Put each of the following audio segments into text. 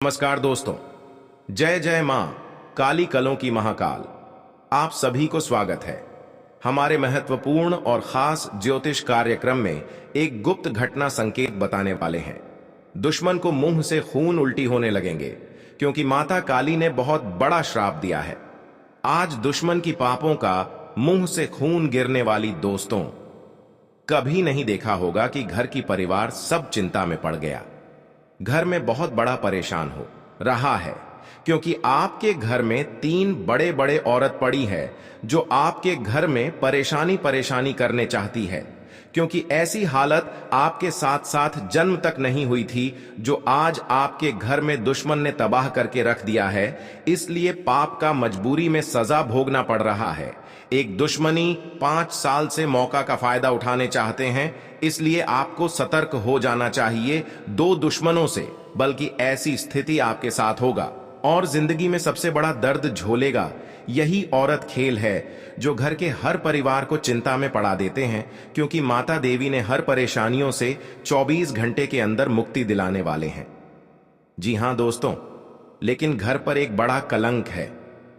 नमस्कार दोस्तों। जय जय मां काली कलों की महाकाल। आप सभी को स्वागत है हमारे महत्वपूर्ण और खास ज्योतिष कार्यक्रम में। एक गुप्त घटना संकेत बताने वाले हैं। दुश्मन को मुंह से खून उल्टी होने लगेंगे क्योंकि माता काली ने बहुत बड़ा श्राप दिया है। आज दुश्मन की पापों का मुंह से खून गिरने वाली दोस्तों, कभी नहीं देखा होगा कि घर की परिवार सब चिंता में पड़ गया, घर में बहुत बड़ा परेशान हो रहा है क्योंकि आपके घर में 3 बड़े बड़े औरत पड़ी है जो आपके घर में परेशानी करने चाहती है। क्योंकि ऐसी हालत आपके साथ साथ जन्म तक नहीं हुई थी जो आज आपके घर में दुश्मन ने तबाह करके रख दिया है। इसलिए पाप का मजबूरी में सजा भोगना पड़ रहा है। एक दुश्मनी 5 साल से मौका का फायदा उठाने चाहते हैं, इसलिए आपको सतर्क हो जाना चाहिए 2 दुश्मनों से। बल्कि ऐसी स्थिति आपके साथ होगा और जिंदगी में सबसे बड़ा दर्द झोलेगा। यही औरत खेल है जो घर के हर परिवार को चिंता में पड़ा देते हैं, क्योंकि माता देवी ने हर परेशानियों से 24 घंटे के अंदर मुक्ति दिलाने वाले हैं। जी हां दोस्तों, लेकिन घर पर एक बड़ा कलंक है।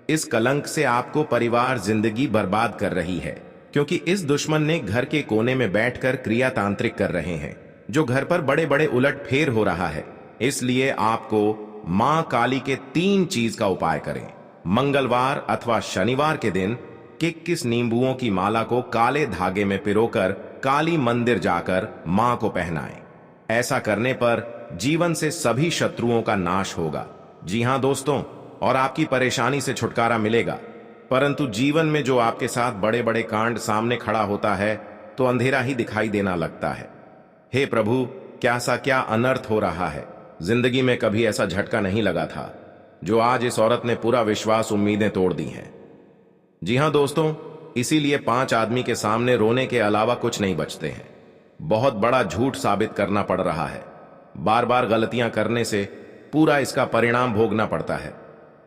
इस कलंक से आपको परिवार जिंदगी बर्बाद कर रही है, क्योंकि इस दुश्मन ने घर के कोने में बैठकर क्रिया तांत्रिक कर रहे हैं, जो घर पर बड़े बड़े उलट फेर हो रहा है। इसलिए आपको मां काली के 3 चीज का उपाय करें। मंगलवार अथवा शनिवार के दिन 21 नींबुओं की माला को काले धागे में पिरोकर काली मंदिर जाकर मां को पहनाएं। ऐसा करने पर जीवन से सभी शत्रुओं का नाश होगा। जी हां दोस्तों, और आपकी परेशानी से छुटकारा मिलेगा। परंतु जीवन में जो आपके साथ बड़े बड़े कांड सामने खड़ा होता है तो अंधेरा ही दिखाई देना लगता है। हे प्रभु, क्या अनर्थ हो रहा है। जिंदगी में कभी ऐसा झटका नहीं लगा था जो आज इस औरत ने पूरा विश्वास उम्मीदें तोड़ दी हैं। जी हां दोस्तों, इसीलिए 5 आदमी के सामने रोने के अलावा कुछ नहीं बचते हैं। बहुत बड़ा झूठ साबित करना पड़ रहा है। बार बार गलतियां करने से पूरा इसका परिणाम भोगना पड़ता है।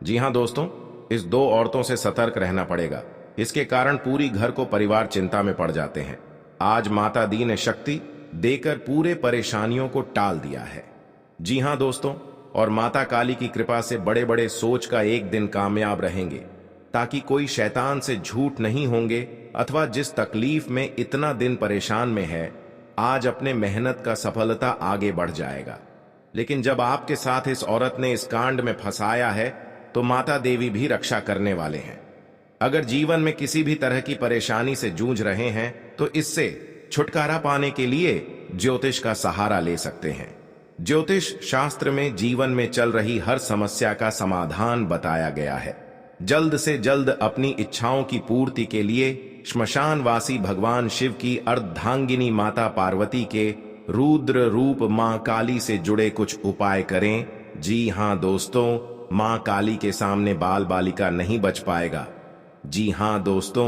जी हां दोस्तों, इस 2 औरतों से सतर्क रहना पड़ेगा। इसके कारण पूरी घर को परिवार चिंता में पड़ जाते हैं। आज माता दी ने शक्ति देकर पूरे परेशानियों को टाल दिया है। जी हां दोस्तों, और माता काली की कृपा से बड़े बड़े सोच का एक दिन कामयाब रहेंगे, ताकि कोई शैतान से झूठ नहीं होंगे अथवा जिस तकलीफ में इतना दिन परेशान में है, आज अपने मेहनत का सफलता आगे बढ़ जाएगा। लेकिन जब आपके साथ इस औरत ने इस कांड में फंसाया है तो माता देवी भी रक्षा करने वाले हैं। अगर जीवन में किसी भी तरह की परेशानी से जूझ रहे हैं तो इससे छुटकारा पाने के लिए ज्योतिष का सहारा ले सकते हैं। ज्योतिष शास्त्र में जीवन में चल रही हर समस्या का समाधान बताया गया है। जल्द से जल्द अपनी इच्छाओं की पूर्ति के लिए श्मशानवासी भगवान शिव की अर्धांगिनी माता पार्वती के रुद्र रूप मां काली से जुड़े कुछ उपाय करें। जी हां दोस्तों, मां काली के सामने बाल बालिका नहीं बच पाएगा। जी हां दोस्तों,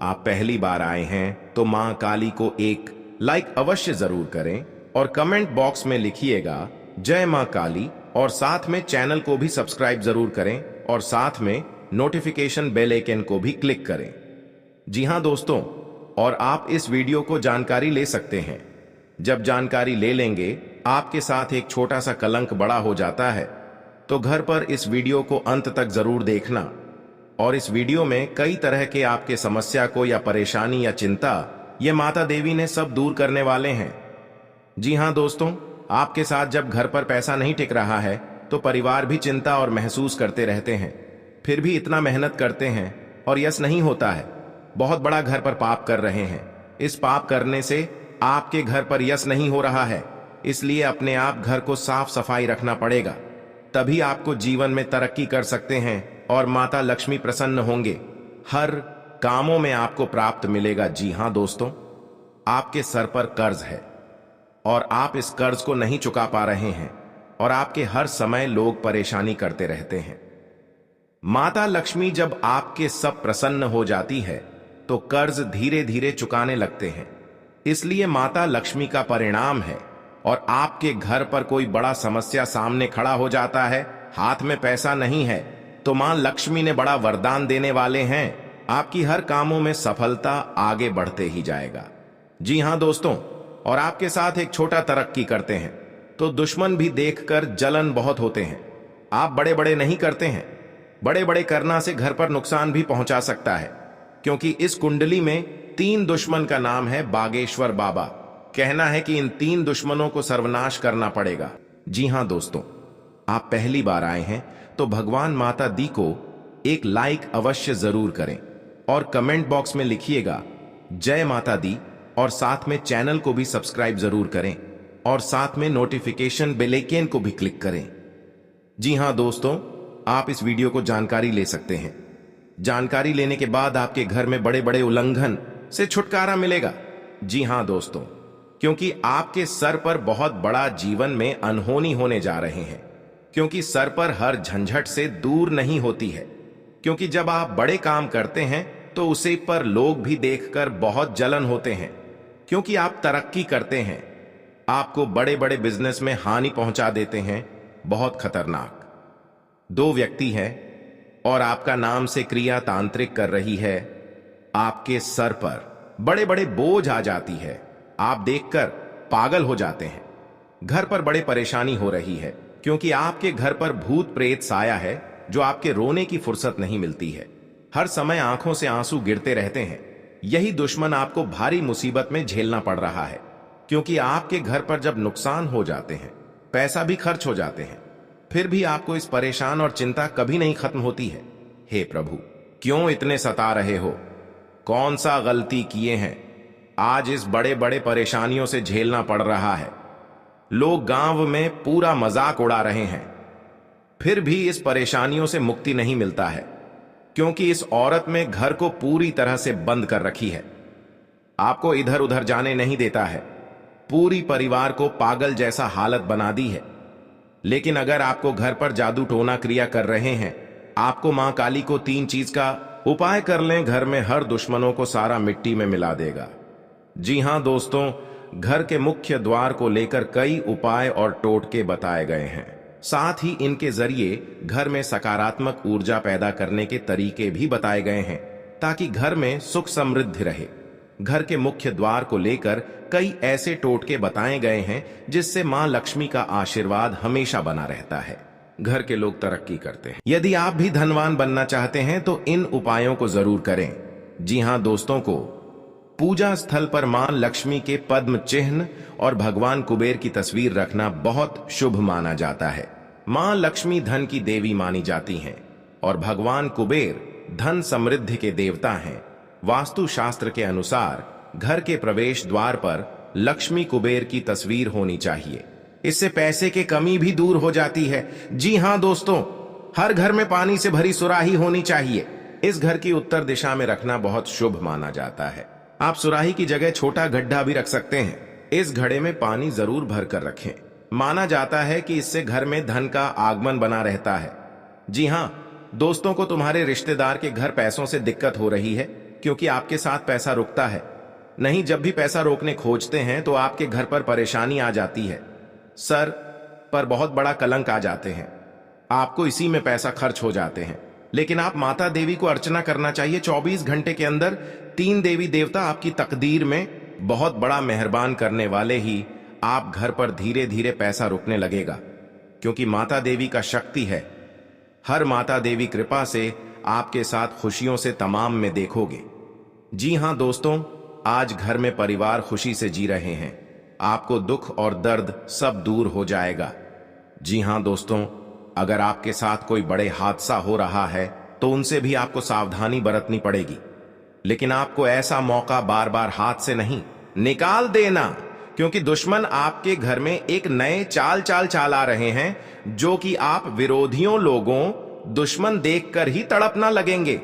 आप पहली बार आए हैं तो मां काली को एक लाइक अवश्य जरूर करें और कमेंट बॉक्स में लिखिएगा जय मां काली, और साथ में चैनल को भी सब्सक्राइब जरूर करें और साथ में नोटिफिकेशन बेल आइकन को भी क्लिक करें। जी हां दोस्तों, और आप इस वीडियो को जानकारी ले सकते हैं। जब जानकारी ले लेंगे, आपके साथ एक छोटा सा कलंक बड़ा हो जाता है, तो घर पर इस वीडियो को अंत तक जरूर देखना। और इस वीडियो में कई तरह के आपके समस्या को या परेशानी या चिंता ये माता देवी ने सब दूर करने वाले हैं। जी हां दोस्तों, आपके साथ जब घर पर पैसा नहीं टिक रहा है तो परिवार भी चिंता और महसूस करते रहते हैं। फिर भी इतना मेहनत करते हैं और यश नहीं होता है। बहुत बड़ा घर पर पाप कर रहे हैं। इस पाप करने से आपके घर पर यश नहीं हो रहा है, इसलिए अपने आप घर को साफ सफाई रखना पड़ेगा। तभी आपको जीवन में तरक्की कर सकते हैं और माता लक्ष्मी प्रसन्न होंगे। हर कामों में आपको प्राप्त मिलेगा। जी हां दोस्तों, आपके सर पर कर्ज है और आप इस कर्ज को नहीं चुका पा रहे हैं और आपके हर समय लोग परेशानी करते रहते हैं। माता लक्ष्मी जब आपके सब प्रसन्न हो जाती है तो कर्ज धीरे धीरे चुकाने लगते हैं। इसलिए माता लक्ष्मी का परिणाम है। और आपके घर पर कोई बड़ा समस्या सामने खड़ा हो जाता है, हाथ में पैसा नहीं है, तो मां लक्ष्मी ने बड़ा वरदान देने वाले हैं। आपकी हर कामों में सफलता आगे बढ़ते ही जाएगा। जी हां दोस्तों, और आपके साथ एक छोटा तरक्की करते हैं तो दुश्मन भी देखकर जलन बहुत होते हैं। आप बड़े बड़े नहीं करते हैं। बड़े बड़े करना से घर पर नुकसान भी पहुंचा सकता है, क्योंकि इस कुंडली में 3 दुश्मन का नाम है बागेश्वर बाबा। कहना है कि इन 3 दुश्मनों को सर्वनाश करना पड़ेगा। जी हां दोस्तों, आप पहली बार आए हैं तो भगवान माता दी को एक लाइक अवश्य जरूर करें और कमेंट बॉक्स में लिखिएगा जय माता दी, और साथ में चैनल को भी सब्सक्राइब जरूर करें और साथ में नोटिफिकेशन बेल आइकन को भी क्लिक करें। जी हां दोस्तों, आप इस वीडियो को जानकारी ले सकते हैं। जानकारी लेने के बाद आपके घर में बड़े बड़े उल्लंघन से छुटकारा मिलेगा। जी हां दोस्तों, क्योंकि आपके सर पर बहुत बड़ा जीवन में अनहोनी होने जा रहे हैं, क्योंकि सर पर हर झंझट से दूर नहीं होती है। क्योंकि जब आप बड़े काम करते हैं तो उसे पर लोग भी देखकर बहुत जलन होते हैं, क्योंकि आप तरक्की करते हैं, आपको बड़े बड़े बिजनेस में हानि पहुंचा देते हैं। बहुत खतरनाक 2 व्यक्ति हैं और आपका नाम से क्रिया तांत्रिक कर रही है। आपके सर पर बड़े बड़े बोझ आ जाती है, आप देखकर पागल हो जाते हैं। घर पर बड़े परेशानी हो रही है, क्योंकि आपके घर पर भूत प्रेत साया है जो आपके रोने की फुर्सत नहीं मिलती है। हर समय आंखों से आंसू गिरते रहते हैं। यही दुश्मन आपको भारी मुसीबत में झेलना पड़ रहा है, क्योंकि आपके घर पर जब नुकसान हो जाते हैं, पैसा भी खर्च हो जाते हैं, फिर भी आपको इस परेशान और चिंता कभी नहीं खत्म होती है। हे प्रभु, क्यों इतने सता रहे हो? कौन सा गलती किए हैं आज इस बड़े बड़े परेशानियों से झेलना पड़ रहा है? लोग गांव में पूरा मजाक उड़ा रहे हैं, फिर भी इस परेशानियों से मुक्ति नहीं मिलता है, क्योंकि इस औरत में घर को पूरी तरह से बंद कर रखी है। आपको इधर उधर जाने नहीं देता है, पूरी परिवार को पागल जैसा हालत बना दी है। लेकिन अगर आपको घर पर जादू टोना क्रिया कर रहे हैं, आपको मां काली को 3 चीज का उपाय कर लें, घर में हर दुश्मनों को सारा मिट्टी में मिला देगा। जी हां दोस्तों, घर के मुख्य द्वार को लेकर कई उपाय और टोटके बताए गए हैं। साथ ही इनके जरिए घर में सकारात्मक ऊर्जा पैदा करने के तरीके भी बताए गए हैं, ताकि घर में सुख समृद्धि रहे। घर के मुख्य द्वार को लेकर कई ऐसे टोटके बताए गए हैं जिससे मां लक्ष्मी का आशीर्वाद हमेशा बना रहता है। घर के लोग तरक्की करते हैं। यदि आप भी धनवान बनना चाहते हैं तो इन उपायों को जरूर करें। जी हां दोस्तों, को पूजा स्थल पर मां लक्ष्मी के पद्म चिन्ह और भगवान कुबेर की तस्वीर रखना बहुत शुभ माना जाता है। मां लक्ष्मी धन की देवी मानी जाती हैं और भगवान कुबेर धन समृद्धि के देवता हैं। वास्तु शास्त्र के अनुसार घर के प्रवेश द्वार पर लक्ष्मी कुबेर की तस्वीर होनी चाहिए। इससे पैसे की कमी भी दूर हो जाती है। जी हां दोस्तों, हर घर में पानी से भरी सुराही होनी चाहिए। इस घर की उत्तर दिशा में रखना बहुत शुभ माना जाता है। आप सुराही की जगह छोटा गड्ढा भी रख सकते हैं। इस घड़े में पानी जरूर भर कर रखें। माना जाता है कि इससे घर में धन का आगमन बना रहता है। जी हां दोस्तों, को तुम्हारे रिश्तेदार के घर पैसों से दिक्कत हो रही है, क्योंकि आपके साथ पैसा रुकता है। नहीं, जब भी पैसा रोकने खोजते हैं तो आपके घर पर परेशानी आ जाती है, सर पर बहुत बड़ा कलंक आ जाते हैं, आपको इसी में पैसा खर्च हो जाते हैं। लेकिन आप माता देवी को अर्चना करना चाहिए। 24 घंटे के अंदर 3 देवी देवता आपकी तकदीर में बहुत बड़ा मेहरबान करने वाले ही आप घर पर धीरे धीरे पैसा रुकने लगेगा, क्योंकि माता देवी का शक्ति है। हर माता देवी कृपा से आपके साथ खुशियों से तमाम में देखोगे। जी हां दोस्तों, आज घर में परिवार खुशी से जी रहे हैं। आपको दुख और दर्द सब दूर हो जाएगा। जी हां दोस्तों, अगर आपके साथ कोई बड़े हादसा हो रहा है तो उनसे भी आपको सावधानी बरतनी पड़ेगी। लेकिन आपको ऐसा मौका बार बार हाथ से नहीं निकाल देना, क्योंकि दुश्मन आपके घर में एक नए चाल आ रहे हैं, जो कि आप विरोधियों लोगों दुश्मन देखकर ही तड़पना लगेंगे।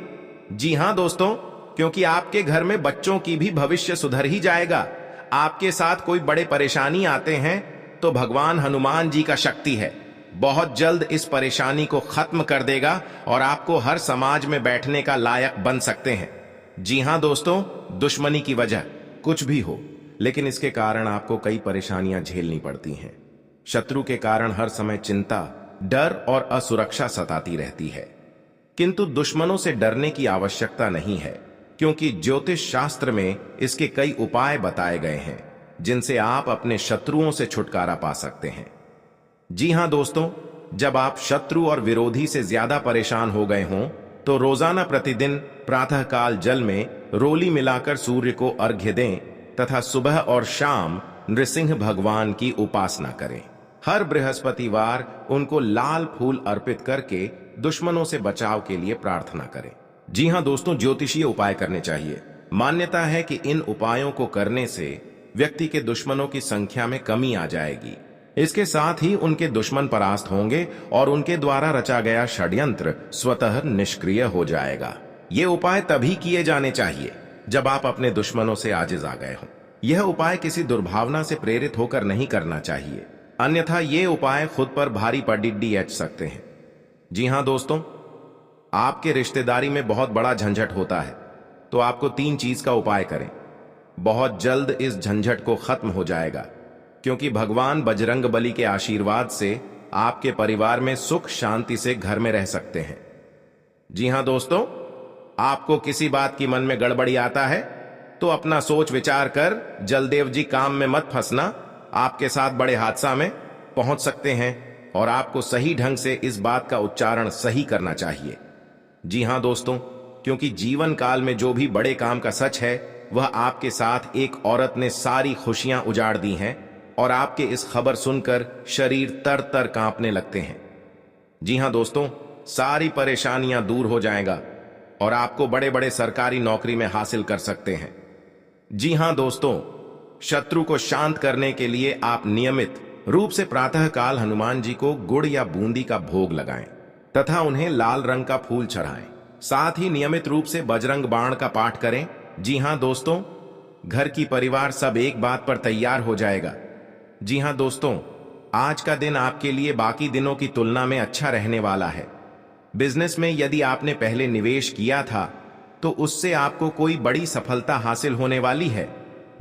जी हां दोस्तों, क्योंकि आपके घर में बच्चों की भी भविष्य सुधर ही जाएगा। आपके साथ कोई बड़े परेशानी आते हैं तो भगवान हनुमान जी का शक्ति है, बहुत जल्द इस परेशानी को खत्म कर देगा और आपको हर समाज में बैठने का लायक बन सकते हैं। जी हां दोस्तों, दुश्मनी की वजह कुछ भी हो, लेकिन इसके कारण आपको कई परेशानियां झेलनी पड़ती हैं। शत्रु के कारण हर समय चिंता, डर और असुरक्षा सताती रहती है। किंतु दुश्मनों से डरने की आवश्यकता नहीं है, क्योंकि ज्योतिष शास्त्र में इसके कई उपाय बताए गए हैं जिनसे आप अपने शत्रुओं से छुटकारा पा सकते हैं। जी हां दोस्तों, जब आप शत्रु और विरोधी से ज्यादा परेशान हो गए हों तो रोजाना प्रतिदिन प्रातःकाल जल में रोली मिलाकर सूर्य को अर्घ्य दें तथा सुबह और शाम नृसिंह भगवान की उपासना करें। हर बृहस्पतिवार उनको लाल फूल अर्पित करके दुश्मनों से बचाव के लिए प्रार्थना करें। जी हां दोस्तों, ज्योतिषीय उपाय करने चाहिए। मान्यता है कि इन उपायों को करने से व्यक्ति के दुश्मनों की संख्या में कमी आ जाएगी। इसके साथ ही उनके दुश्मन परास्त होंगे और उनके द्वारा रचा गया षड्यंत्र स्वतः निष्क्रिय हो जाएगा। ये उपाय तभी किए जाने चाहिए जब आप अपने दुश्मनों से आजिज आ गए हों। यह उपाय किसी दुर्भावना से प्रेरित होकर नहीं करना चाहिए, अन्यथा ये उपाय खुद पर भारी पड़िड्डी एच सकते हैं। जी हां दोस्तों, आपके रिश्तेदारी में बहुत बड़ा झंझट होता है तो आपको 3 चीज का उपाय करें। बहुत जल्द इस झंझट को खत्म हो जाएगा, क्योंकि भगवान बजरंगबली के आशीर्वाद से आपके परिवार में सुख शांति से घर में रह सकते हैं। जी हां दोस्तों, आपको किसी बात की मन में गड़बड़ी आता है तो अपना सोच विचार कर जलदेव जी काम में मत फंसना, आपके साथ बड़े हादसा में पहुंच सकते हैं और आपको सही ढंग से इस बात का उच्चारण सही करना चाहिए। जी हां दोस्तों, क्योंकि जीवन काल में जो भी बड़े काम का सच है वह आपके साथ एक औरत ने सारी खुशियां उजाड़ दी हैं और आपके इस खबर सुनकर शरीर तर तर कांपने लगते हैं। जी हां दोस्तों, सारी परेशानियां दूर हो जाएगा और आपको बड़े बड़े सरकारी नौकरी में हासिल कर सकते हैं। जी हां दोस्तों, शत्रु को शांत करने के लिए आप नियमित रूप से प्रातःकाल हनुमान जी को गुड़ या बूंदी का भोग लगाएं तथा उन्हें लाल रंग का फूल चढ़ाएं। साथ ही नियमित रूप से बजरंग बाण का पाठ करें। जी हां दोस्तों, घर की परिवार सब एक बात पर तैयार हो जाएगा। जी हां दोस्तों, आज का दिन आपके लिए बाकी दिनों की तुलना में अच्छा रहने वाला है। बिजनेस में यदि आपने पहले निवेश किया था तो उससे आपको कोई बड़ी सफलता हासिल होने वाली है,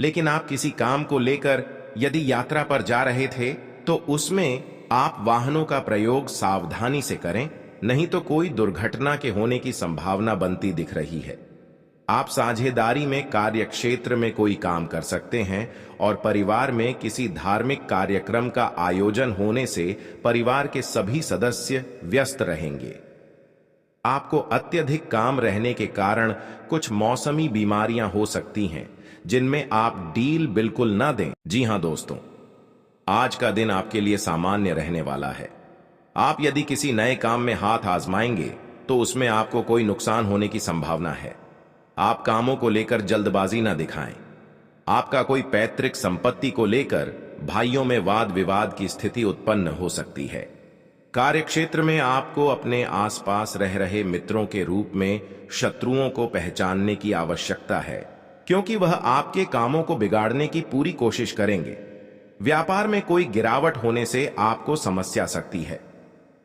लेकिन आप किसी काम को लेकर यदि यात्रा पर जा रहे थे तो उसमें आप वाहनों का प्रयोग सावधानी से करें, नहीं तो कोई दुर्घटना के होने की संभावना बनती दिख रही है। आप साझेदारी में कार्य क्षेत्र में कोई काम कर सकते हैं और परिवार में किसी धार्मिक कार्यक्रम का आयोजन होने से परिवार के सभी सदस्य व्यस्त रहेंगे। आपको अत्यधिक काम रहने के कारण कुछ मौसमी बीमारियां हो सकती हैं, जिनमें आप डील बिल्कुल ना दें। जी हां दोस्तों, आज का दिन आपके लिए सामान्य रहने वाला है। आप यदि किसी नए काम में हाथ आजमाएंगे तो उसमें आपको कोई नुकसान होने की संभावना है। आप कामों को लेकर जल्दबाजी ना दिखाएं। आपका कोई पैतृक संपत्ति को लेकर भाइयों में वाद विवाद की स्थिति उत्पन्न हो सकती है। कार्यक्षेत्र में आपको अपने आसपास रह रहे मित्रों के रूप में शत्रुओं को पहचानने की आवश्यकता है, क्योंकि वह आपके कामों को बिगाड़ने की पूरी कोशिश करेंगे। व्यापार में कोई गिरावट होने से आपको समस्या सकती है।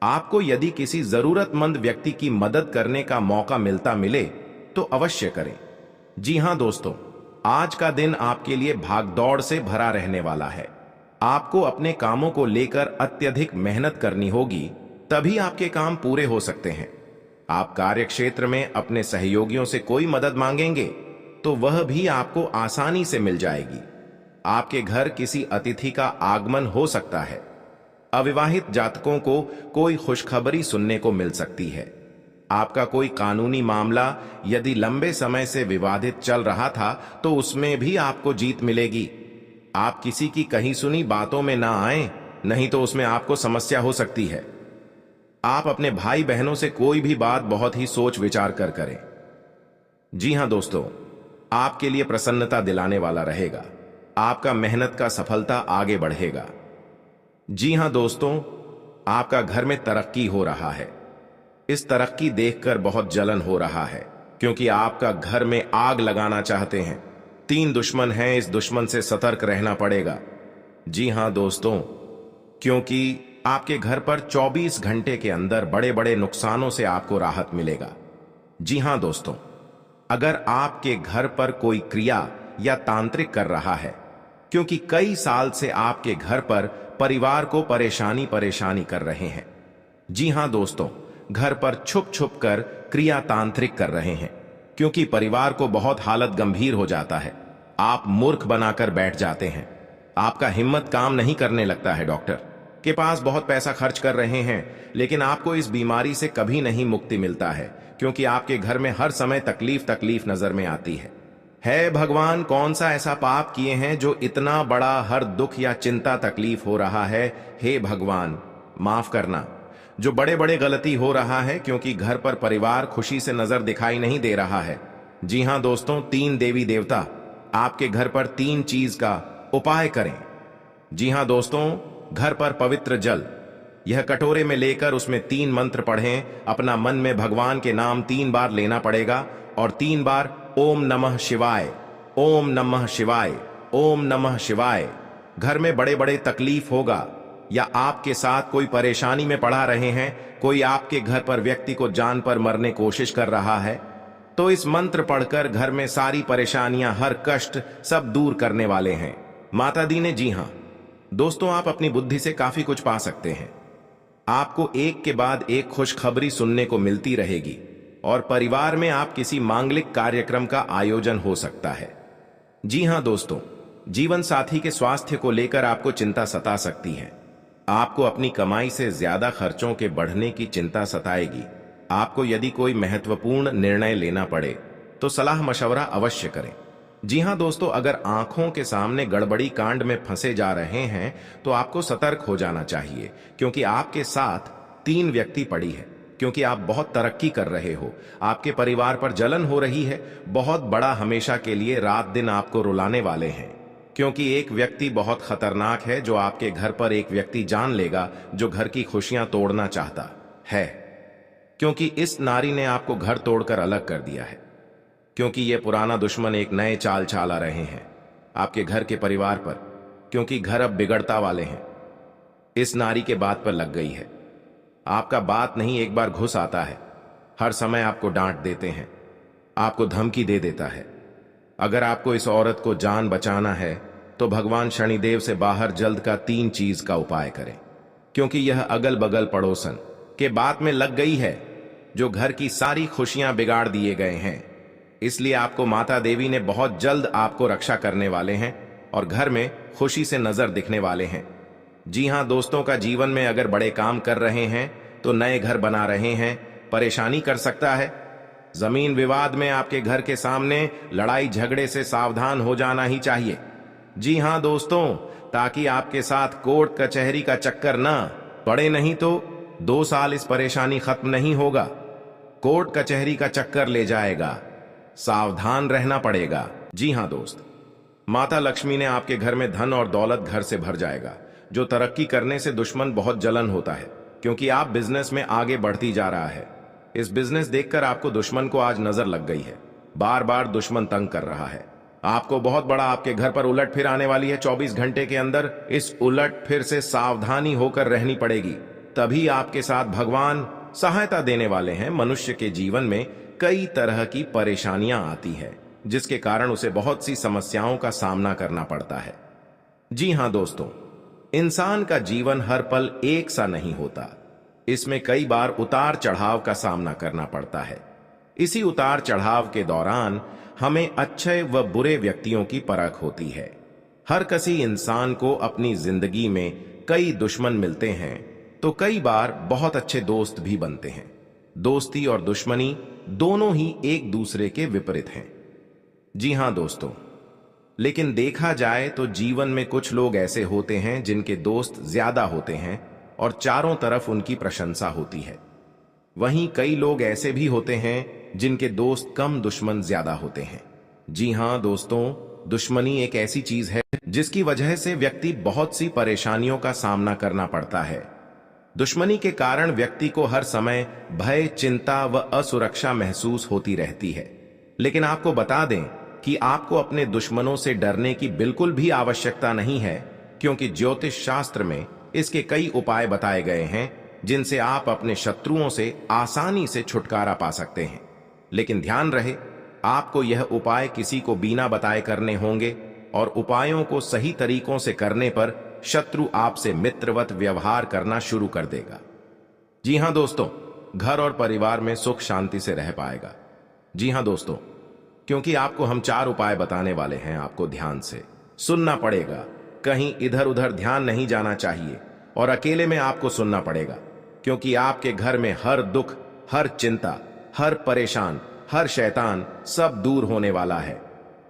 आपको यदि किसी जरूरतमंद व्यक्ति की मदद करने का मौका मिले तो अवश्य करें। जी हां दोस्तों, आज का दिन आपके लिए भागदौड़ से भरा रहने वाला है। आपको अपने कामों को लेकर अत्यधिक मेहनत करनी होगी, तभी आपके काम पूरे हो सकते हैं। आप कार्यक्षेत्र में अपने सहयोगियों से कोई मदद मांगेंगे तो वह भी आपको आसानी से मिल जाएगी। आपके घर किसी अतिथि का आगमन हो सकता है। अविवाहित जातकों को कोई खुशखबरी सुनने को मिल सकती है। आपका कोई कानूनी मामला यदि लंबे समय से विवादित चल रहा था तो उसमें भी आपको जीत मिलेगी। आप किसी की कही सुनी बातों में ना आए, नहीं तो उसमें आपको समस्या हो सकती है। आप अपने भाई बहनों से कोई भी बात बहुत ही सोच विचार कर करें। जी हां दोस्तों, आपके लिए प्रसन्नता दिलाने वाला रहेगा। आपका मेहनत का सफलता आगे बढ़ेगा। जी हां दोस्तों, आपका घर में तरक्की हो रहा है। इस तरक्की देखकर बहुत जलन हो रहा है, क्योंकि आपका घर में आग लगाना चाहते हैं। 3 दुश्मन हैं, इस दुश्मन से सतर्क रहना पड़ेगा। जी हां दोस्तों, क्योंकि आपके घर पर 24 घंटे के अंदर बड़े बड़े नुकसानों से आपको राहत मिलेगा। जी हां दोस्तों, अगर आपके घर पर कोई क्रिया या तांत्रिक कर रहा है, क्योंकि कई साल से आपके घर पर परिवार को परेशानी कर रहे हैं। जी हां दोस्तों, घर पर छुप छुप कर क्रिया तांत्रिक कर रहे हैं, क्योंकि परिवार को बहुत हालत गंभीर हो जाता है। आप मूर्ख बनाकर बैठ जाते हैं। आपका हिम्मत काम नहीं करने लगता है डॉक्टर, के पास बहुत पैसा खर्च कर रहे हैं, लेकिन आपको इस बीमारी से कभी नहीं मुक्ति मिलता है, क्योंकि आपके घर में हर समय तकलीफ नजर में आती है भगवान, कौन सा ऐसा पाप किए हैं जो इतना बड़ा हर दुख या चिंता तकलीफ हो रहा है। हे भगवान, माफ करना जो बड़े बड़े गलती हो रहा है, क्योंकि घर पर परिवार खुशी से नजर दिखाई नहीं दे रहा है। जी हां दोस्तों, 3 देवी देवता आपके घर पर 3 चीज का उपाय करें। जी हां दोस्तों, घर पर पवित्र जल यह कटोरे में लेकर उसमें 3 मंत्र पढ़ें। अपना मन में भगवान के नाम 3 बार लेना पड़ेगा और 3 बार ओम नमः शिवाय, ओम नमः शिवाय, ओम नमः शिवाय। घर में बड़े बड़े तकलीफ होगा या आपके साथ कोई परेशानी में पड़ा रहे हैं, कोई आपके घर पर व्यक्ति को जान पर मरने कोशिश कर रहा है, तो इस मंत्र पढ़कर घर में सारी परेशानियां, हर कष्ट सब दूर करने वाले हैं माता दी ने। जी हां दोस्तों, आप अपनी बुद्धि से काफी कुछ पा सकते हैं। आपको एक के बाद एक खुशखबरी सुनने को मिलती रहेगी और परिवार में आप किसी मांगलिक कार्यक्रम का आयोजन हो सकता है। जी हां दोस्तों, जीवन साथी के स्वास्थ्य को लेकर आपको चिंता सता सकती है। आपको अपनी कमाई से ज्यादा खर्चों के बढ़ने की चिंता सताएगी। आपको यदि कोई महत्वपूर्ण निर्णय लेना पड़े तो सलाह मशवरा अवश्य करें। जी हां दोस्तों, अगर आंखों के सामने गड़बड़ी कांड में फंसे जा रहे हैं तो आपको सतर्क हो जाना चाहिए, क्योंकि आपके साथ 3 व्यक्ति पड़ी है, क्योंकि आप बहुत तरक्की कर रहे हो। आपके परिवार पर जलन हो रही है, बहुत बड़ा हमेशा के लिए रात दिन आपको रुलाने वाले हैं, क्योंकि एक व्यक्ति बहुत खतरनाक है जो आपके घर पर एक व्यक्ति जान लेगा जो घर की खुशियां तोड़ना चाहता है, क्योंकि इस नारी ने आपको घर तोड़कर अलग कर दिया है, क्योंकि ये पुराना दुश्मन एक नए चाल चला रहे हैं आपके घर के परिवार पर, क्योंकि घर अब बिगड़ता वाले हैं। इस नारी के बात पर लग गई है। आपका बात नहीं एक बार घुस आता है, हर समय आपको डांट देते हैं, आपको धमकी दे देता है। अगर आपको इस औरत को जान बचाना है तो भगवान शनिदेव से बाहर जल्द का 3 चीज का उपाय करें, क्योंकि यह अगल बगल पड़ोसन के बात में लग गई है जो घर की सारी खुशियां बिगाड़ दिए गए हैं। इसलिए आपको माता देवी ने बहुत जल्द आपको रक्षा करने वाले हैं और घर में खुशी से नजर दिखने वाले हैं। जी हां दोस्तों, का जीवन में अगर बड़े काम कर रहे हैं तो नए घर बना रहे हैं, परेशानी कर सकता है। जमीन विवाद में आपके घर के सामने लड़ाई झगड़े से सावधान हो जाना ही चाहिए। जी हां दोस्तों, ताकि आपके साथ कोर्ट कचहरी का चक्कर ना पड़े, नहीं तो 2 साल इस परेशानी खत्म नहीं होगा, कोर्ट कचहरी का चक्कर ले जाएगा, सावधान रहना पड़ेगा। जी हां दोस्त, माता लक्ष्मी ने आपके घर में धन और दौलत घर से भर जाएगा। जो तरक्की करने से दुश्मन बहुत जलन होता है, क्योंकि आप बिजनेस में आगे बढ़ती जा रहा है। इस बिजनेस देखकर आपको दुश्मन को आज नजर लग गई है, बार बार दुश्मन तंग कर रहा है। आपको बहुत बड़ा आपके घर पर उलट फिर आने वाली है 24 घंटे के अंदर। इस उलट फिर से सावधानी होकर रहनी पड़ेगी, तभी आपके साथ भगवान सहायता देने वाले हैं। मनुष्य के जीवन में कई तरह की परेशानियां आती है, जिसके कारण उसे बहुत सी समस्याओं का सामना करना पड़ता है। जी हां दोस्तों, इंसान का जीवन हर पल एक सा नहीं होता, इसमें कई बार उतार चढ़ाव का सामना करना पड़ता है। इसी उतार चढ़ाव के दौरान हमें अच्छे व बुरे व्यक्तियों की परख होती है। हर किसी इंसान को अपनी जिंदगी में कई दुश्मन मिलते हैं, तो कई बार बहुत अच्छे दोस्त भी बनते हैं। दोस्ती और दुश्मनी दोनों ही एक दूसरे के विपरीत हैं। जी हां दोस्तों, लेकिन देखा जाए तो जीवन में कुछ लोग ऐसे होते हैं जिनके दोस्त ज्यादा होते हैं और चारों तरफ उनकी प्रशंसा होती है। वहीं कई लोग ऐसे भी होते हैं जिनके दोस्त कम, दुश्मन ज्यादा होते हैं। जी हां दोस्तों, दुश्मनी एक ऐसी चीज है जिसकी वजह से व्यक्ति बहुत सी परेशानियों का सामना करना पड़ता है। दुश्मनी के कारण व्यक्ति को हर समय भय, चिंता व असुरक्षा महसूस होती रहती है। लेकिन आपको बता दें कि आपको अपने दुश्मनों से डरने की बिल्कुल भी आवश्यकता नहीं है, क्योंकि ज्योतिष शास्त्र में इसके कई उपाय बताए गए हैं जिनसे आप अपने शत्रुओं से आसानी से छुटकारा पा सकते हैं। लेकिन ध्यान रहे, आपको यह उपाय किसी को बिना बताए करने होंगे और उपायों को सही तरीकों से करने पर शत्रु आपसे मित्रवत व्यवहार करना शुरू कर देगा। जी हां दोस्तों, घर और परिवार में सुख शांति से रह पाएगा। जी हां दोस्तों, क्योंकि आपको हम 4 उपाय बताने वाले हैं, आपको ध्यान से सुनना पड़ेगा, कहीं इधर उधर ध्यान नहीं जाना चाहिए और अकेले में आपको सुनना पड़ेगा, क्योंकि आपके घर में हर दुख, हर चिंता, हर परेशान, हर शैतान सब दूर होने वाला है।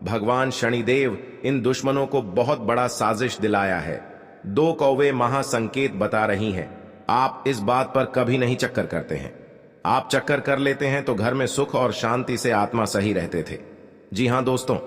भगवान शनिदेव इन दुश्मनों को बहुत बड़ा साजिश दिलाया है। 2 कौवे महासंकेत बता रही हैं। आप इस बात पर कभी नहीं चक्कर करते हैं। आप चक्कर कर लेते हैं तो घर में सुख और शांति से आत्मा सही रहते थे। जी हां दोस्तों,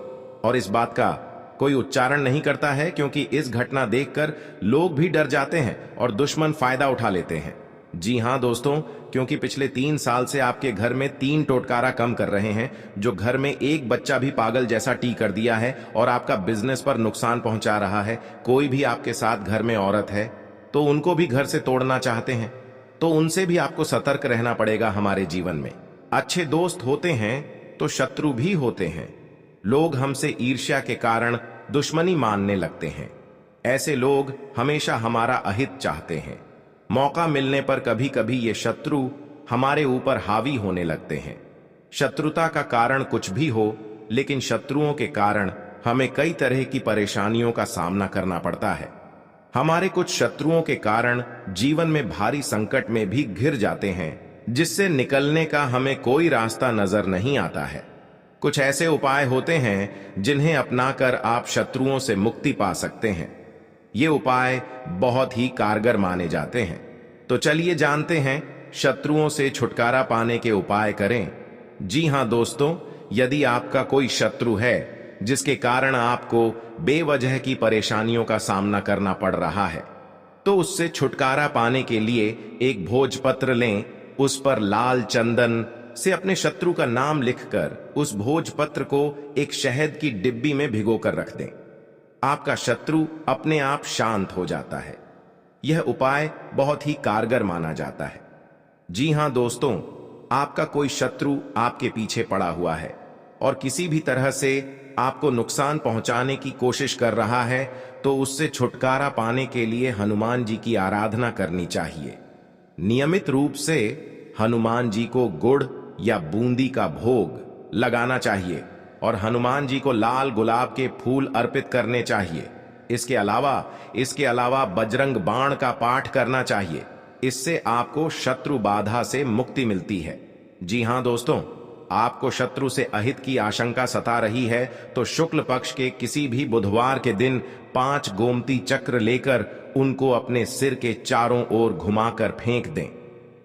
और इस बात का कोई उच्चारण नहीं करता है, क्योंकि इस घटना देखकर लोग भी डर जाते हैं और दुश्मन फायदा उठा लेते हैं। जी हां दोस्तों, क्योंकि पिछले 3 साल से आपके घर में 3 टोटकारा कम कर रहे हैं, जो घर में एक बच्चा भी पागल जैसा टी कर दिया है और आपका बिजनेस पर नुकसान पहुंचा रहा है। कोई भी आपके साथ घर में औरत है तो उनको भी घर से तोड़ना चाहते हैं, तो उनसे भी आपको सतर्क रहना पड़ेगा। हमारे जीवन में अच्छे दोस्त होते हैं तो शत्रु भी होते हैं। लोग हमसे ईर्ष्या के कारण दुश्मनी मानने लगते हैं। ऐसे लोग हमेशा हमारा अहित चाहते हैं। मौका मिलने पर कभी कभी ये शत्रु हमारे ऊपर हावी होने लगते हैं। शत्रुता का कारण कुछ भी हो, लेकिन शत्रुओं के कारण हमें कई तरह की परेशानियों का सामना करना पड़ता है। हमारे कुछ शत्रुओं के कारण जीवन में भारी संकट में भी घिर जाते हैं, जिससे निकलने का हमें कोई रास्ता नजर नहीं आता है। कुछ ऐसे उपाय होते हैं जिन्हें अपनाकर आप शत्रुओं से मुक्ति पा सकते हैं। ये उपाय बहुत ही कारगर माने जाते हैं। तो चलिए जानते हैं शत्रुओं से छुटकारा पाने के उपाय करें। जी हां दोस्तों, यदि आपका कोई शत्रु है जिसके कारण आपको बेवजह की परेशानियों का सामना करना पड़ रहा है, तो उससे छुटकारा पाने के लिए एक भोजपत्र लें। उस पर लाल चंदन से अपने शत्रु का नाम लिखकर उस भोजपत्र को एक शहद की डिब्बी में भिगोकर रख दें। आपका शत्रु अपने आप शांत हो जाता है। यह उपाय बहुत ही कारगर माना जाता है। जी हां दोस्तों, आपका कोई शत्रु आपके पीछे पड़ा हुआ है और किसी भी तरह से आपको नुकसान पहुंचाने की कोशिश कर रहा है, तो उससे छुटकारा पाने के लिए हनुमान जी की आराधना करनी चाहिए। नियमित रूप से हनुमान जी को गुड़ या बूंदी का भोग लगाना चाहिए और हनुमान जी को लाल गुलाब के फूल अर्पित करने चाहिए। इसके अलावा बजरंग बाण का पाठ करना चाहिए। इससे आपको शत्रु बाधा से मुक्ति मिलती है। जी हां दोस्तों, आपको शत्रु से अहित की आशंका सता रही है तो शुक्ल पक्ष के किसी भी बुधवार के दिन 5 गोमती चक्र लेकर उनको अपने सिर के चारों ओर घुमाकर फेंक दें।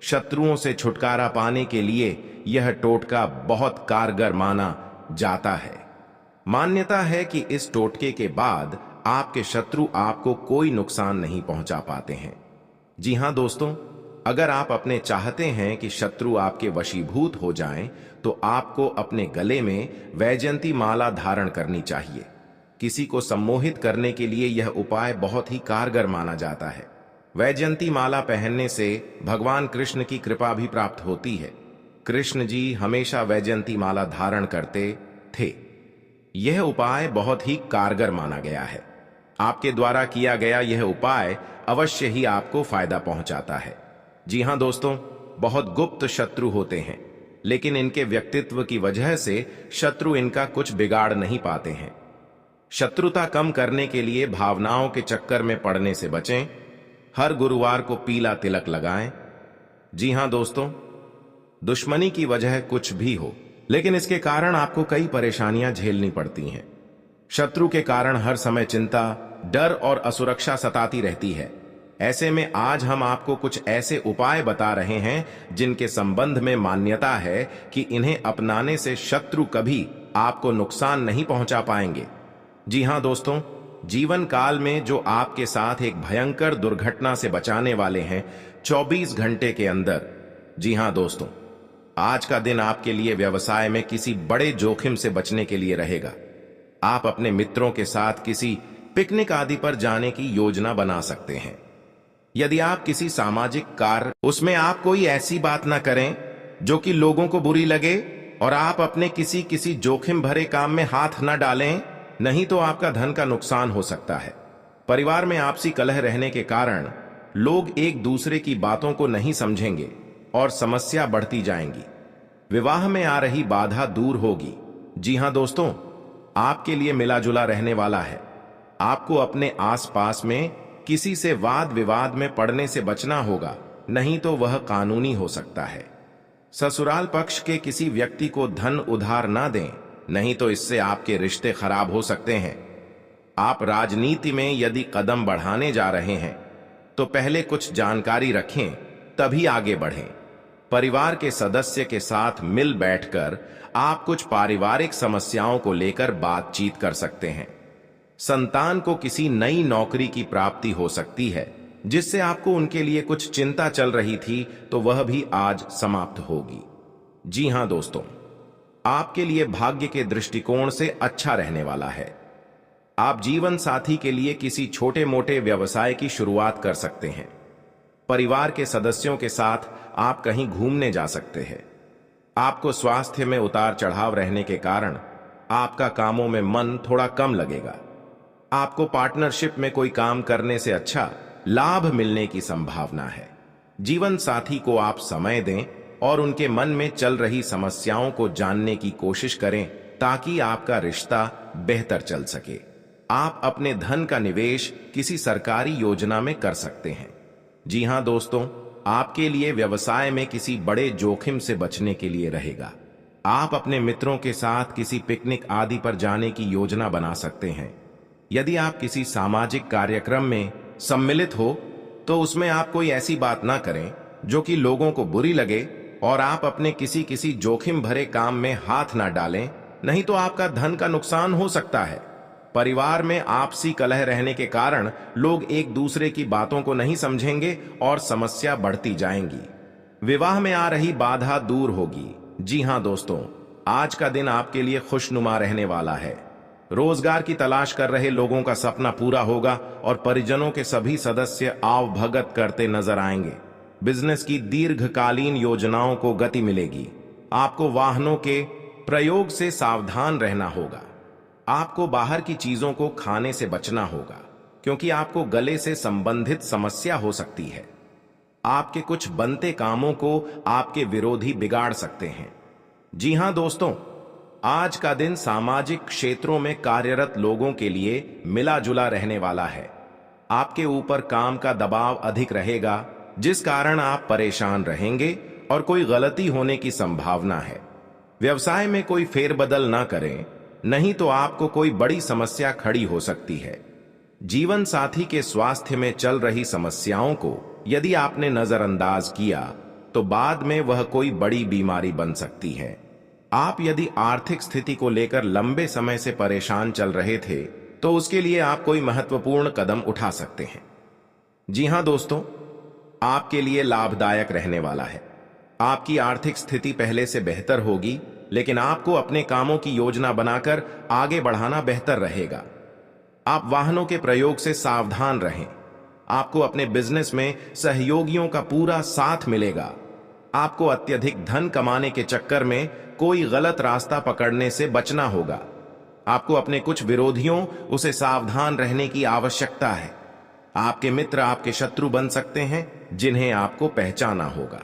शत्रुओं से छुटकारा पाने के लिए यह टोटका बहुत कारगर माना जाता है। मान्यता है कि इस टोटके के बाद आपके शत्रु आपको कोई नुकसान नहीं पहुंचा पाते हैं। जी हां दोस्तों, अगर आप अपने चाहते हैं कि शत्रु आपके वशीभूत हो जाएं, तो आपको अपने गले में वैजयंती माला धारण करनी चाहिए। किसी को सम्मोहित करने के लिए यह उपाय बहुत ही कारगर माना जाता है। वैजयंती माला पहनने से भगवान कृष्ण की कृपा भी प्राप्त होती है। कृष्ण जी हमेशा वैजयंती माला धारण करते थे। यह उपाय बहुत ही कारगर माना गया है। आपके द्वारा किया गया यह उपाय अवश्य ही आपको फायदा पहुंचाता है। जी हां दोस्तों, बहुत गुप्त शत्रु होते हैं, लेकिन इनके व्यक्तित्व की वजह से शत्रु इनका कुछ बिगाड़ नहीं पाते हैं। शत्रुता कम करने के लिए भावनाओं के चक्कर में पड़ने से बचें। हर गुरुवार को पीला तिलक लगाएं। जी हां दोस्तों, दुश्मनी की वजह कुछ भी हो, लेकिन इसके कारण आपको कई परेशानियां झेलनी पड़ती हैं। शत्रु के कारण हर समय चिंता, डर और असुरक्षा सताती रहती है। ऐसे में आज हम आपको कुछ ऐसे उपाय बता रहे हैं जिनके संबंध में मान्यता है कि इन्हें अपनाने से शत्रु कभी आपको नुकसान नहीं पहुंचा पाएंगे। जी हां दोस्तों, जीवन काल में जो आपके साथ एक भयंकर दुर्घटना से बचाने वाले हैं 24 घंटे के अंदर। जी हां दोस्तों, आज का दिन आपके लिए व्यवसाय में किसी बड़े जोखिम से बचने के लिए रहेगा। आप अपने मित्रों के साथ किसी पिकनिक आदि पर जाने की योजना बना सकते हैं। यदि आप किसी सामाजिक कार्य, उसमें आप कोई ऐसी बात ना करें जो कि लोगों को बुरी लगे, और आप अपने किसी जोखिम भरे काम में हाथ न डालें, नहीं तो आपका धन का नुकसान हो सकता है। परिवार में आपसी कलह रहने के कारण लोग एक दूसरे की बातों को नहीं समझेंगे और समस्या बढ़ती जाएंगी। विवाह में आ रही बाधा दूर होगी। जी हां दोस्तों, आपके लिए मिला जुला रहने वाला है। आपको अपने आसपास में किसी से वाद विवाद में पड़ने से बचना होगा, नहीं तो वह कानूनी हो सकता है। ससुराल पक्ष के किसी व्यक्ति को धन उधार ना दें, नहीं तो इससे आपके रिश्ते खराब हो सकते हैं। आप राजनीति में यदि कदम बढ़ाने जा रहे हैं तो पहले कुछ जानकारी रखें, तभी आगे बढ़ें। परिवार के सदस्य के साथ मिल बैठकर आप कुछ पारिवारिक समस्याओं को लेकर बातचीत कर सकते हैं। संतान को किसी नई नौकरी की प्राप्ति हो सकती है, जिससे आपको उनके लिए कुछ चिंता चल रही थी, तो वह भी आज समाप्त होगी। जी हां दोस्तों, आपके लिए भाग्य के दृष्टिकोण से अच्छा रहने वाला है। आप जीवन साथी के लिए किसी छोटे मोटे व्यवसाय की शुरुआत कर सकते हैं। परिवार के सदस्यों के साथ आप कहीं घूमने जा सकते हैं। आपको स्वास्थ्य में उतार चढ़ाव रहने के कारण आपका कामों में मन थोड़ा कम लगेगा। आपको पार्टनरशिप में कोई काम करने से अच्छा लाभ मिलने की संभावना है। जीवन साथी को आप समय दें और उनके मन में चल रही समस्याओं को जानने की कोशिश करें, ताकि आपका रिश्ता बेहतर चल सके। आप अपने धन का निवेश किसी सरकारी योजना में कर सकते हैं। जी हां दोस्तों, आपके लिए व्यवसाय में किसी बड़े जोखिम से बचने के लिए रहेगा। आप अपने मित्रों के साथ किसी पिकनिक आदि पर जाने की योजना बना सकते हैं। यदि आप किसी सामाजिक कार्यक्रम में सम्मिलित हो तो उसमें आप कोई ऐसी बात ना करें जो कि लोगों को बुरी लगे, और आप अपने किसी जोखिम भरे काम में हाथ ना डालें, नहीं तो आपका धन का नुकसान हो सकता है। परिवार में आपसी कलह रहने के कारण लोग एक दूसरे की बातों को नहीं समझेंगे और समस्या बढ़ती जाएंगी। विवाह में आ रही बाधा दूर होगी। जी हां दोस्तों, आज का दिन आपके लिए खुशनुमा रहने वाला है। रोजगार की तलाश कर रहे लोगों का सपना पूरा होगा और परिजनों के सभी सदस्य आवभगत करते नजर आएंगे। बिजनेस की दीर्घकालीन योजनाओं को गति मिलेगी। आपको वाहनों के प्रयोग से सावधान रहना होगा। आपको बाहर की चीजों को खाने से बचना होगा, क्योंकि आपको गले से संबंधित समस्या हो सकती है। आपके कुछ बनते कामों को आपके विरोधी बिगाड़ सकते हैं। जी हां दोस्तों, आज का दिन सामाजिक क्षेत्रों में कार्यरत लोगों के लिए मिला जुला रहने वाला है। आपके ऊपर काम का दबाव अधिक रहेगा, जिस कारण आप परेशान रहेंगे और कोई गलती होने की संभावना है। व्यवसाय में कोई फेरबदल ना करें, नहीं तो आपको कोई बड़ी समस्या खड़ी हो सकती है। जीवन साथी के स्वास्थ्य में चल रही समस्याओं को यदि आपने नजरअंदाज किया तो बाद में वह कोई बड़ी बीमारी बन सकती है। आप यदि आर्थिक स्थिति को लेकर लंबे समय से परेशान चल रहे थे तो उसके लिए आप कोई महत्वपूर्ण कदम उठा सकते हैं। जी हां दोस्तों, आपके लिए लाभदायक रहने वाला है। आपकी आर्थिक स्थिति पहले से बेहतर होगी, लेकिन आपको अपने कामों की योजना बनाकर आगे बढ़ाना बेहतर रहेगा। आप वाहनों के प्रयोग से सावधान रहें। आपको अपने बिजनेस में सहयोगियों का पूरा साथ मिलेगा। आपको अत्यधिक धन कमाने के चक्कर में कोई गलत रास्ता पकड़ने से बचना होगा। आपको अपने कुछ विरोधियों उसे सावधान रहने की आवश्यकता है। आपके मित्र आपके शत्रु बन सकते हैं, जिन्हें आपको पहचाना होगा।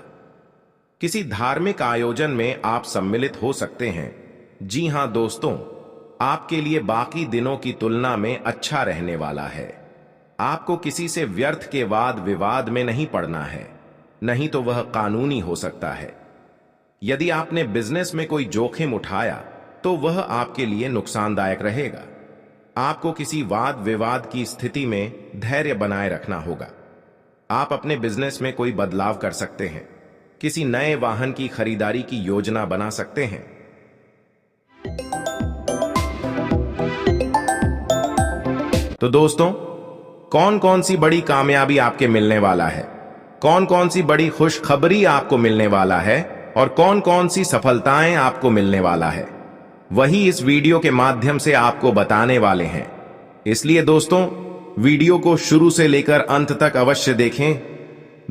किसी धार्मिक आयोजन में आप सम्मिलित हो सकते हैं। जी हां दोस्तों, आपके लिए बाकी दिनों की तुलना में अच्छा रहने वाला है। आपको किसी से व्यर्थ के वाद विवाद में नहीं पड़ना है, नहीं तो वह कानूनी हो सकता है। यदि आपने बिजनेस में कोई जोखिम उठाया तो वह आपके लिए नुकसानदायक रहेगा। आपको किसी वाद विवाद की स्थिति में धैर्य बनाए रखना होगा। आप अपने बिजनेस में कोई बदलाव कर सकते हैं। किसी नए वाहन की खरीदारी की योजना बना सकते हैं। तो दोस्तों, कौन कौन सी बड़ी कामयाबी आपके मिलने वाला है, कौन कौन सी बड़ी खुशखबरी आपको मिलने वाला है और कौन कौन सी सफलताएं आपको मिलने वाला है, वही इस वीडियो के माध्यम से आपको बताने वाले हैं। इसलिए दोस्तों, वीडियो को शुरू से लेकर अंत तक अवश्य देखें।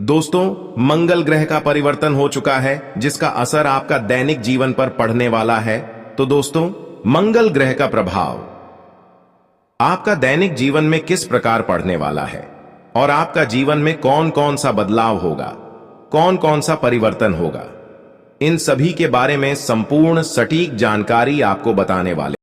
दोस्तों, मंगल ग्रह का परिवर्तन हो चुका है, जिसका असर आपका दैनिक जीवन पर पड़ने वाला है। तो दोस्तों, मंगल ग्रह का प्रभाव आपका दैनिक जीवन में किस प्रकार पड़ने वाला है और आपका जीवन में कौन कौन सा बदलाव होगा, कौन कौन सा परिवर्तन होगा, इन सभी के बारे में संपूर्ण सटीक जानकारी आपको बताने वाले